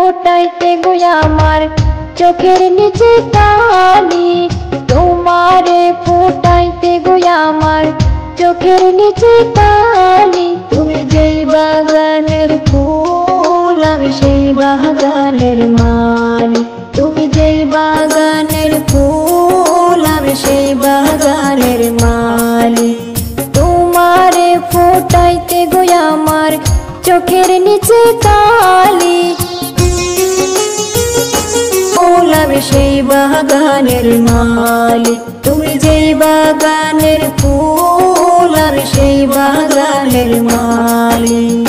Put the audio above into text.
ফোটাইতে গো আমার চোখের নিচে কালি, তোমারে ফোটাইতে গো আমার চোখের নিচে কালি। তুমি যেই বাগানের ফুল আমি সেই বাগানের মালি, তুমি যেই বাগানের ফুল আমি সেই বাগানের মালি। তোমারে ফোটাইতে গো আমার চোখের নিচে কালি, ফুল আমি সেই বাগানের মালি। তুমি যেই বাগানের ফুল আমি সেই বাগানের মালি।